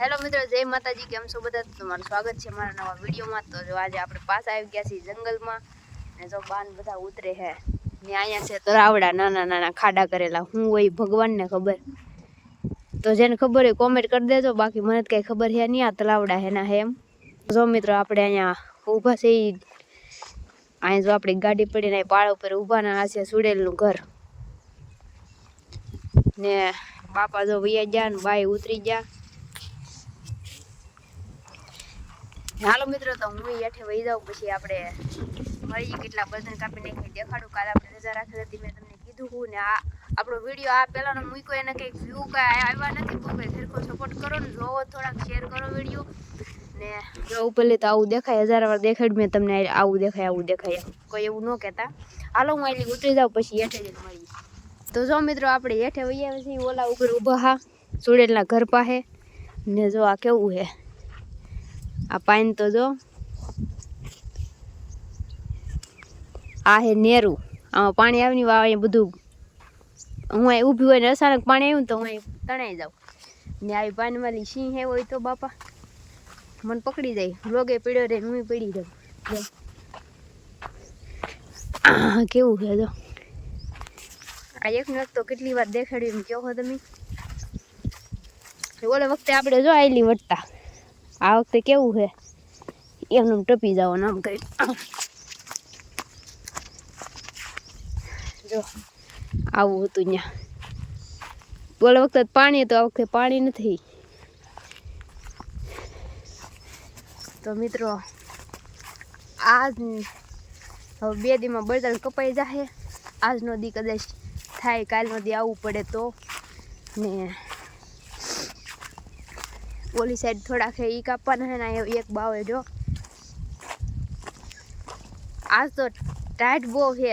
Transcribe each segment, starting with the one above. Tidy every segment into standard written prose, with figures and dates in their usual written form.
Hello મિત્રો, જય માતાજી. કેમ છો બધા? તમારું સ્વાગત છે મારા નવા વિડીયોમાં. તો જો આજે આપણે પાછા આવી ગયા છીએ જંગલમાં ને જો બાન બધા ઉતરે હે ને અહીંયા છે તળાવડા, નાના નાના ખાડા કરેલા. હું હોય ભગવાનને ખબર. તો જેને ખબર હોય કોમેન્ટ કરી દેજો, બાકી મને કઈ ખબર હે નહીં. આ તળાવડા હે ના હે એમ. જો મિત્રો આપણે અહીંયા ઊભા છે. અહીંયા જો આપણી ગાડી પડીને પાળ ઉપર ઊભા ના આ છે સુડેલનું ઘર ને બાપા જો વૈયા ગયા ને બાઈ ઉતરી ગયા. હાલો મિત્રો, તો હું હેઠે વહી જાઉં, પછી આપણે મળી કેટલા બર્તન કાપી નાખી દેખાડું. કાલે આપણે રજા રાખી હતી, મેં તમને કીધું હું ને આ આપણો વિડીયો આ પહેલાનો મૂક્યો એને કંઈક વ્યૂ કાંઈ આવ્યા નથી. તો ભાઈ સરખો સપોર્ટ કરો ને, જોવો, થોડાક શેર કરો વિડીયો ને જો ઉપર લે તો આવું દેખાય. 1000 વાર દેખાડ્યું મેં તમને, આવું દેખાય કોઈ એવું ન કહેતા. હાલો હું આટલી ઉતરી જાઉં, પછી હેઠે જઈને મળીએ. તો જો મિત્રો આપણે હેઠે વહી આવ્યા છીએ ઓલા ઉપર ઊભા હા સુડેલના ઘર પાસે ને જો આ કેવું હે આ પાણી. તો જો આ હે નેરું, આમાં પાણી આવે ને અહીંયા બધું. હું અહીં ઊભી હોય ને અચાનક પાણી આવ્યું તો હું અહીં તણાઈ જાઉં ને આવી પાણીવાળી સિંહ હે હોય તો બાપા મને પકડી જાય. લોગે પીડ્યો રે હું પડી જાઉં. કેવું છે જો આ એકનો એક તો કેટલી વાર દેખાડ્યું એમ કહો તમે. ઓલે વખતે આપણે જો આયલી વટતા, આ વખતે કેવું છે એમનું ટપી જાવ નામ કરી. જો આવું હતું ત્યાં. ઓલા વખતે પાણી હતું, આ વખતે પાણી નથી. તો મિત્રો આજ હવે 2 દીમાં બળતણ કપાઈ જાય. આજનો દી કદાચ થાય, કાલનો દી આવવું પડે તો. ને ઓલી સાઈડ થોડાક એ કાપવાના છે ને એક બાવે જો. આજ તો ટાઈટ બહુ છે.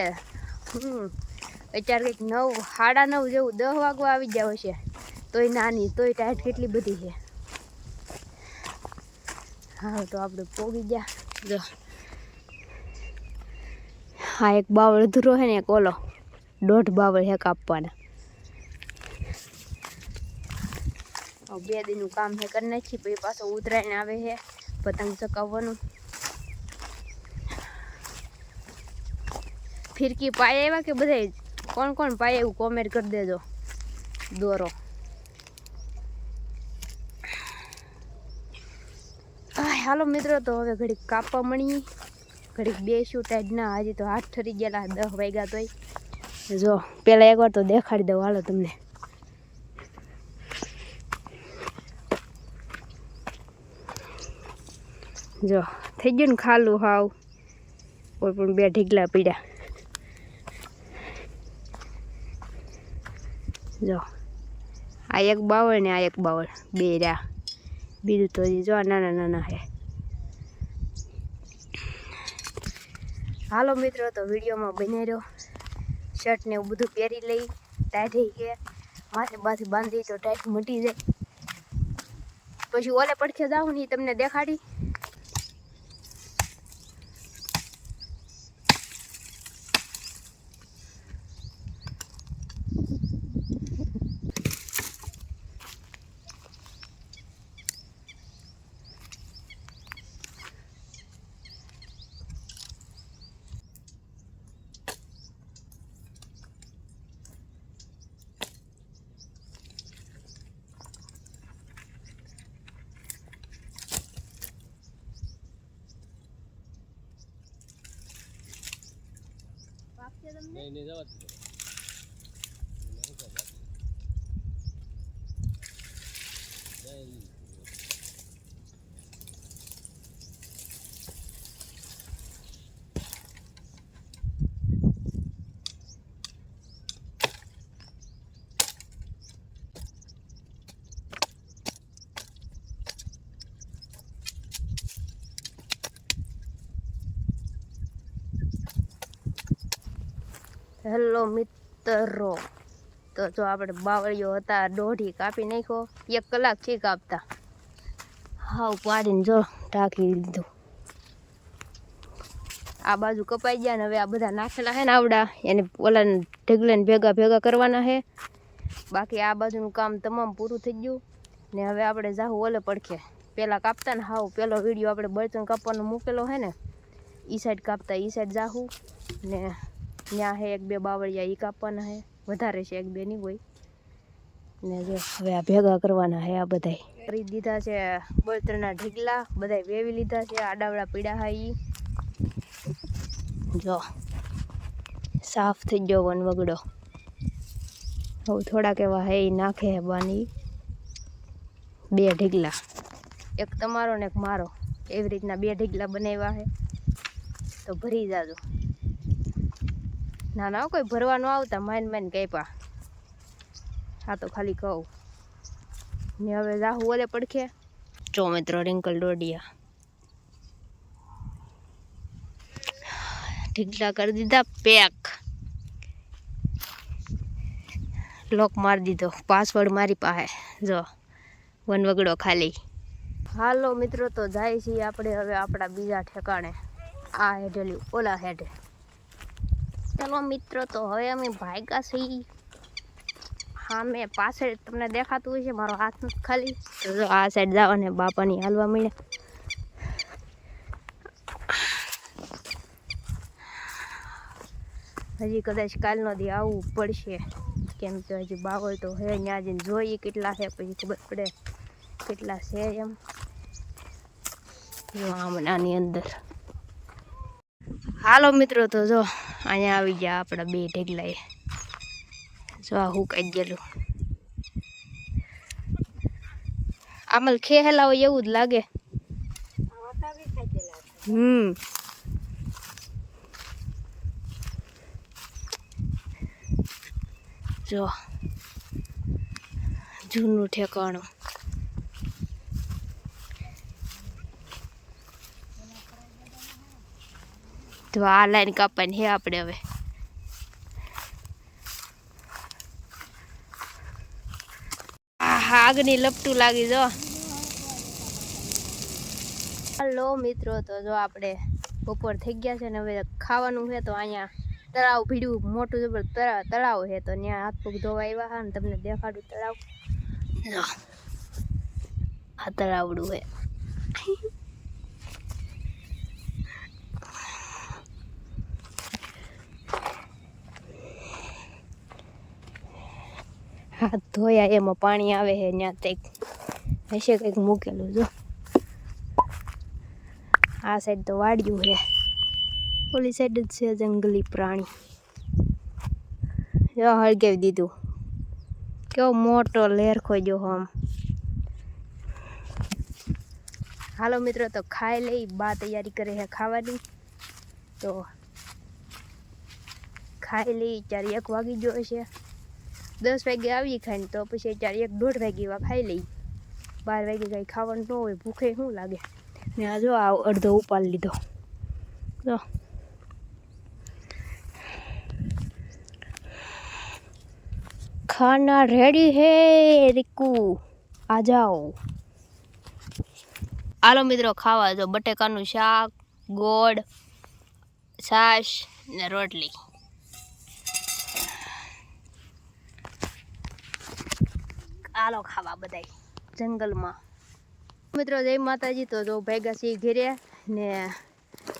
અત્યારે કંઈક 9, 9:30 જેવું 10 વાગવા આવી જાવ છે તોય નાની, તોય ટાઈટ કેટલી બધી છે. હા તો આપણે પોગી ગયા. જો હા એક બાવળ અધૂરો છે ને એક ઓલો 1.5 બાવળ છે કાપવાના. 2 દીનું કામ છે કરી નાખી, પછી પાછો ઉતરાઈને આવે છે પતંગ ચકાવવાનું. ફિરકી પાય આવ્યા કે બધા કોણ કોણ પાય એવું કોમેન્ટ કરી દેજો. દોરો હાલો મિત્રો, તો હવે ઘડીક કાપવા મળીએ, ઘડીક બેસ્યું. ટાઈટ ના, હજી તો હાથ ઠરી ગયેલા 10 વાગ્યા તોય. જો પેલા એકવાર તો દેખાડી દઉં હાલો તમને. જો થઈ ગયું ને ખાલું હાવ, કોઈ પણ 2 ઢીકલા પીડ્યા. જો આ એક બાવળ ને આ એક બાવળ, 2 રહ્યા. બીજું તો જો નાના નાના છે. હાલો મિત્રો, તો વિડીયોમાં બની રહ્યો. શર્ટ ને એવું બધું પહેરી લઈ. ટાઈટ છે માથે બાથી બાંધી તો ટાઈટ મટી જાય. પછી ઓલે પડખે જાઉં ને તમને દેખાડી. નહીં જવા હેલો મિત્રો, તો જો આપણે બાવળીઓ હતા 1.5 કાપી નાખ્યો. 1 કલાક છે કાપતા. હાવ પાડીને જો ઢાંકી દીધું. આ બાજુ કપાઈ ગયા ને હવે આ બધા નાખેલા છે ને આવડા, એને ઓલા ઢગલે ભેગા કરવાના છે. બાકી આ બાજુનું કામ તમામ પૂરું થઈ ગયું. ને હવે આપણે જાહું ઓલે પડખે. પહેલાં કાપતા ને હાવ પેલો વિડીયો આપણે બળતણ કાપવાનો મૂકેલો હે ને એ સાઈડ કાપતા, એ સાઈડ જાહું ને ત્યાં હે 1-2 બાવળિયા એ કાપવાના હે, વધારે છે 1-2 નહીં હોય. ને જો હવે આ ભેગા કરવાના હે. આ બધાય કરી દીધા છે બળતણના ઢીગલા, બધાય વેવી લીધા છે. આડાવડા પીડા હા ઈ જો સાફ થઈ ગયો વનવગડો. હવે થોડાક એવા હે ઈ નાખે હે બાની 2 ઢીગલા, એક તમારો ને એક મારો, એવી રીતના 2 ઢીગલા બનાવ્યા હે. તો ભરી જાજો. ના ના કોઈ ભરવા ન આવતા, માઇન કાપ્યા. હા તો ખાલી કહું ને હવે જાહું ઓલે પડખે. જો મિત્રો રિંકલ ડોડિયા ઢીગલા કરી દીધા પેક, લોક મારી દીધો. પાસવર્ડ મારી પાસે જો વનવગડો ખાલી. હાલો મિત્રો તો જાય છીએ આપણે હવે આપણા બીજા ઠેકાણે, આ હેઠેલ્યું ઓલા હેઠે. ચાલો મિત્રો તો હવે અમે ભાગ્યા છીએ. હા મેં પાછળ તમને દેખાતું હોય છે, મારો હાથ નથી ખાલી. તો આ સાઈડ જાવ ને બાપાની હાલવા મળે. હજી કદાચ કાલનો દી આવવું પડશે, કેમ કે હજી બાવળ તો હે. ત્યાં જઈને જોઈએ કેટલા છે પછી ખબર પડે કેટલા છે એમ. જો આમ આની અંદર. હાલો મિત્રો તો જો અહીંયા આવી ગયા આપણા 2 ઢેગલા. જો આ હું કાઢી ગયેલું. આમલ ખેહેલા હોય એવું જ લાગે. જો જૂનું ઠેકાણું. તો આ લાઈન કાપવાની હે આપણે હવે. આગની લપટું લાગી જો. હાલો મિત્રો તો જો આપણે બપોર થઈ ગયા છે ને હવે ખાવાનું છે. તો અહીંયા તળાવ ભીડ્યું, મોટું જબર તળાવ છે. તો ત્યાં હાથ પગ ધોવા આવ્યા હા ને તમને દેખાડું તળાવ. આ તળાવડું છે. હાથ ધોયા એમાં પાણી આવે છે. ત્યાં કંઈક હશે કંઈક મૂકેલું જો. આ સાઈડ તો વાડિયું છે, ઓલી સાઈડ જ છે જંગલી પ્રાણી. જો હળગાવી દીધું. કેવો મોટો લેરખો જો આમ. હાલો મિત્રો તો ખાઈ લઈ. બા તૈયારી કરે છે ખાવાની, તો ખાઈ લઈ. 4-1 વાગી ગયો છે. 10 વાગે આવી ખાઈને તો પછી 4-1-1.5 વાગે એવા ખાઈ લઈ. 12 વાગે કાંઈ ખાવાનું ન હોય, ભૂખે શું લાગે. ને આ જો આ અડધો ઉપાડી લીધો. જો ખાના રેડી હે રીકુ, આ જાઓ. હાલો મિત્રો ખાવા. જો બટેકાનું શાક, ગોળ, છાશ ને રોટલી. હાલો ખાવા બધાય જંગલમાં. મિત્રો જય માતાજી. તો જો ભેગા સી ઘેરે ને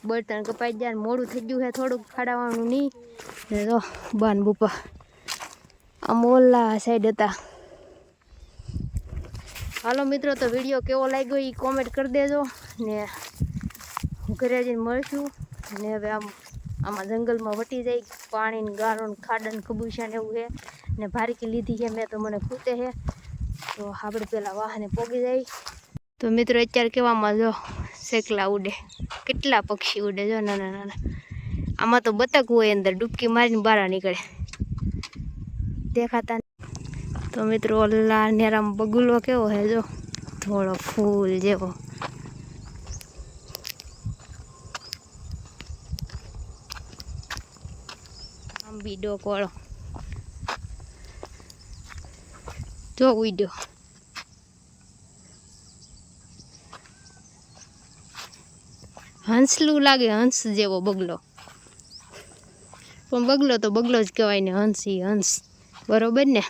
બળતણ કપાઈ ગયા. મોડું થઈ ગયું છે થોડુંક, ખાડાવાનું નહીં. ને જો બાન બુપા આમ ઓલા સાઈડ હતા. હાલો મિત્રો તો વિડીયો કેવો લાગ્યો એ કોમેન્ટ કરી દેજો. ને ઘરે જઈને મળશું. ને હવે આમાં જંગલમાં વટી જાય. પાણી ગારો ખાડા ને ખબુશા ને એવું છે. ને ભારીકી લીધી છે મેં, તો મને ખૂટે છે. તો આપણે પેલા વાહને પોગી જાય. તો મિત્રો અત્યારે કેવામાં જો શેકલા ઉડે, કેટલા પક્ષી ઉડે જો નાના નાના. આમાં તો બતક હોય અંદર, ડૂબકી મારીને બહાર નીકળે, દેખાતા. તો મિત્રો ઓલા નેરામાં બગુલો કેવો હે જો, થોડો ફૂલ જેવો. આંબી ડોકોળો જો ઉડ્યો. હંસલું લાગે, હંસ જેવો બગલો. પણ બગલો તો બગલો જ કહેવાય ને, હંસ ઈ હંસ, બરોબર ને.